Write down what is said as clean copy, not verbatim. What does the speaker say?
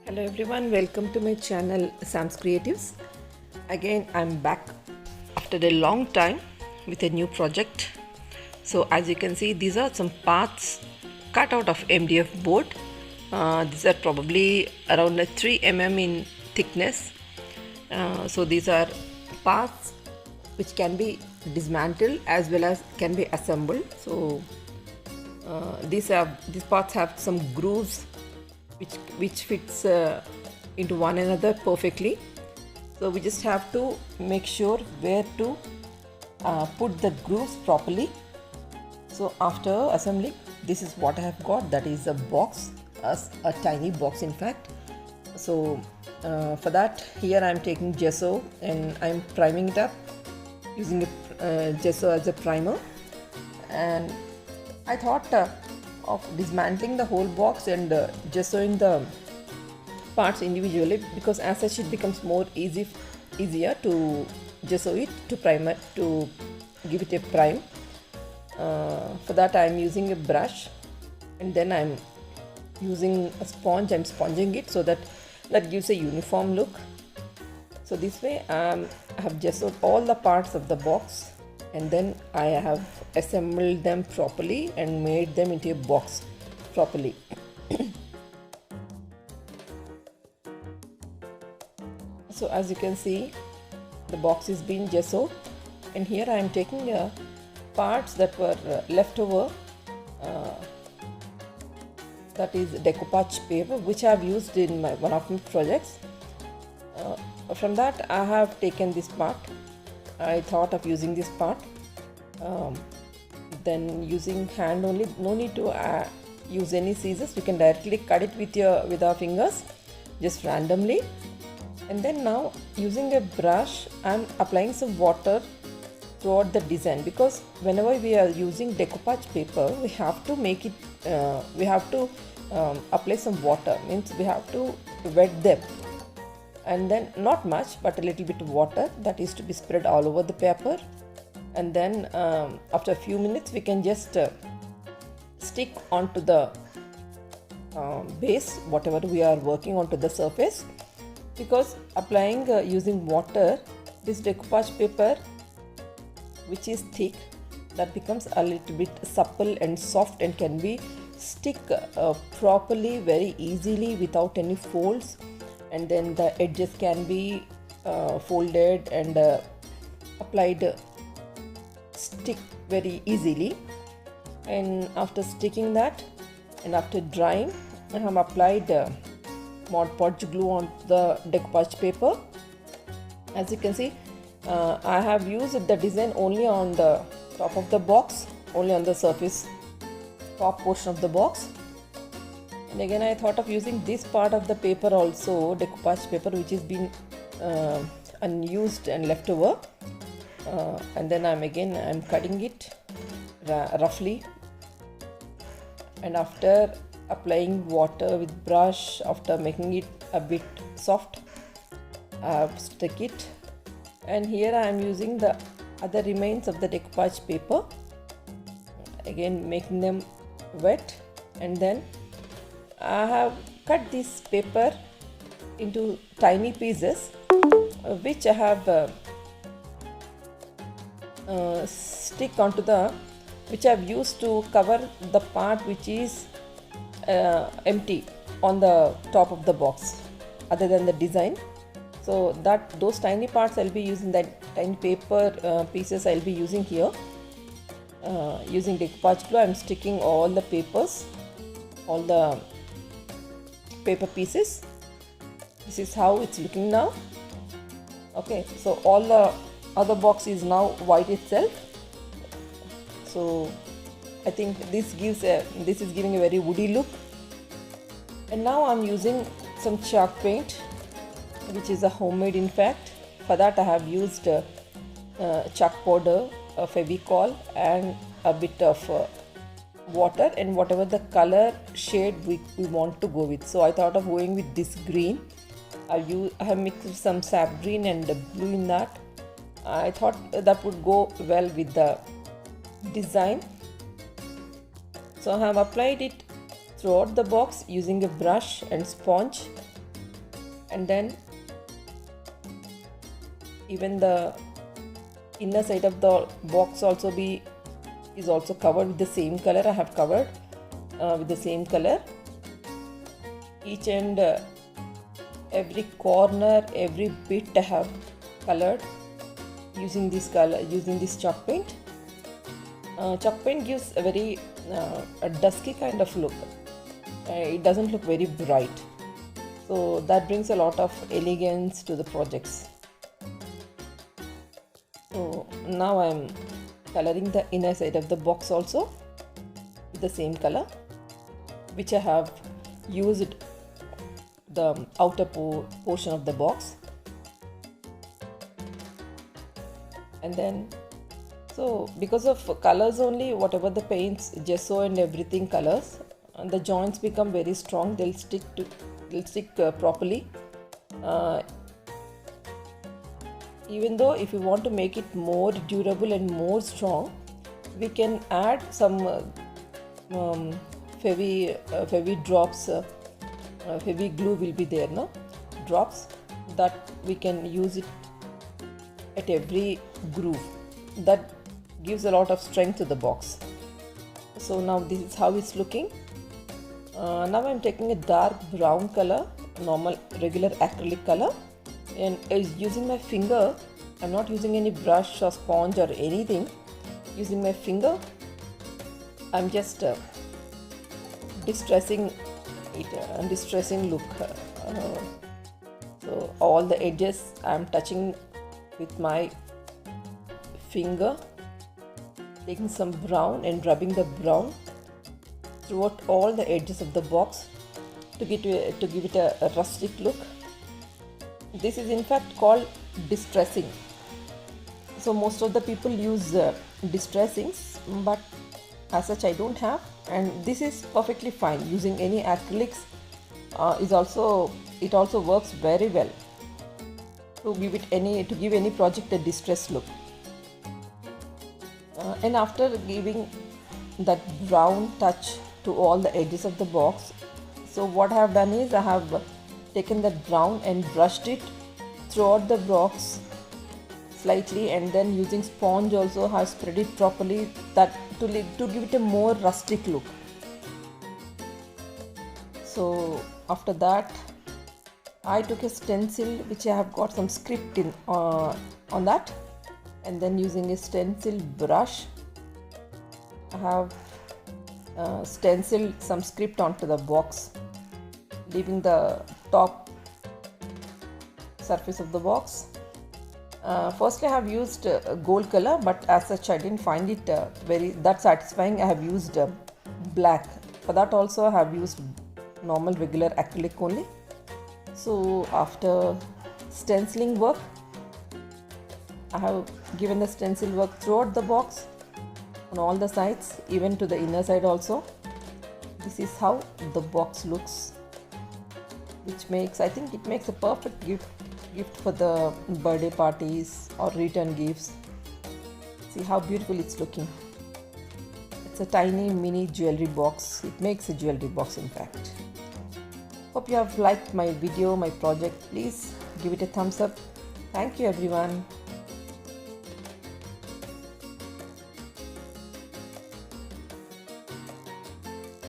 Hello everyone, welcome to my channel Sam's Creatives. Again, I'm back after a long time with a new project. So as you can see, these are some parts cut out of MDF board. These are probably around 3 mm in thickness. So these are parts which can be dismantled as well as can be assembled. So these parts have some grooves which fits into one another perfectly. So we just have to make sure where to put the grooves properly. So after assembling, this is what I have got. That is a box, a tiny box in fact. So for that, here I am taking gesso and I am priming it up using a gesso as a primer. And I thought of dismantling the whole box and gessoing the parts individually, because as such it becomes more easier to gesso it, to primer, to give it a prime. For that I am using a brush and then I am using a sponge. I am sponging it so that gives a uniform look. So this way I have gessoed all the parts of the box and then I have assembled them properly and made them into a box properly. So as you can see, the box is being gessoed, and here I am taking parts that were left over, that is decoupage paper, which I have used in one of my projects. From that I have taken this part. I thought of using this part, then using hand only, no need to use any scissors. You can directly cut it with our fingers, just randomly. And then now using a brush, I am applying some water throughout the design, because whenever we are using decoupage paper, we have to make it, apply some water, means we have to wet them, and then not much but a little bit of water that is to be spread all over the paper. And then after a few minutes we can just stick onto the base, whatever we are working onto the surface, because applying using water, this decoupage paper, which is thick, that becomes a little bit supple and soft and can be stick properly very easily without any folds. And then the edges can be folded and applied, stick very easily. And after sticking that and after drying, I have applied Mod Podge glue on the decoupage paper. As you can see, I have used the design only on the top of the box, only on the surface top portion of the box. And again I thought of using this part of the paper also, decoupage paper, which has been unused and left over. And then I'm cutting it roughly, and after applying water with brush, after making it a bit soft, I've stuck it. And here I am using the other remains of the decoupage paper, again making them wet. And then I have cut this paper into tiny pieces, which I have stick onto the, which I have used to cover the part which is empty on the top of the box other than the design. So that those tiny parts I'll be using, that tiny paper pieces I'll be using here. Using decoupage glue, I'm sticking all the papers, all the paper pieces. This is how it's looking now. Okay, so all the other box is now white itself. So I think this is giving a very woody look. And now I'm using some chalk paint, which is a homemade in fact. For that I have used chalk powder, Fevicol, and a bit of water, and whatever the color shade we want to go with. So I thought of going with this green. I have mixed some sap green and blue in that. I thought that would go well with the design. So I have applied it throughout the box using a brush and sponge, and then even the inner side of the box is also covered with the same color. I have covered with the same color. Each and every corner, every bit I have colored using this chalk paint. Chalk paint gives a very a dusky kind of look. It doesn't look very bright, so that brings a lot of elegance to the projects. So now I'm coloring the inner side of the box also with the same color, which I have used the outer portion of the box. And then, so because of colors only, whatever the paints, gesso and everything colors, and the joints become very strong. They'll stick properly. Even though if you want to make it more durable and more strong, we can add some heavy drops. Heavy glue will be there, no? Drops that we can use it at every groove. That gives a lot of strength to the box. So now this is how it's looking. Now I'm taking a dark brown color, normal regular acrylic color, and using my finger. I'm not using any brush or sponge or anything. Using my finger, I'm just distressing it, distressing look. So all the edges I'm touching with my finger, taking some brown and rubbing the brown throughout all the edges of the box to give it a rustic look. This is in fact called distressing. So most of the people use distressings, but as such I don't have, and this is perfectly fine. Using any acrylics it also works very well to give any project a distressed look. And after giving that brown touch to all the edges of the box, so what I have done is I have taken that brown and brushed it throughout the box slightly, and then using sponge also have spread it properly, that to give it a more rustic look. So after that, I took a stencil which I have got some script in on that, and then using a stencil brush I have stenciled some script onto the box, leaving the top surface of the box. Firstly, I have used gold color, but as such I didn't find it that satisfying. I have used black. For that also I have used normal regular acrylic only. So after stenciling work, I have given the stencil work throughout the box on all the sides, even to the inner side also. This is how the box looks, which makes, I think it makes a perfect gift for the birthday parties or return gifts. See how beautiful it's looking. It's a tiny mini jewelry box. It makes a jewelry box in fact. Hope you have liked my video, my project. Please give it a thumbs up. Thank you everyone.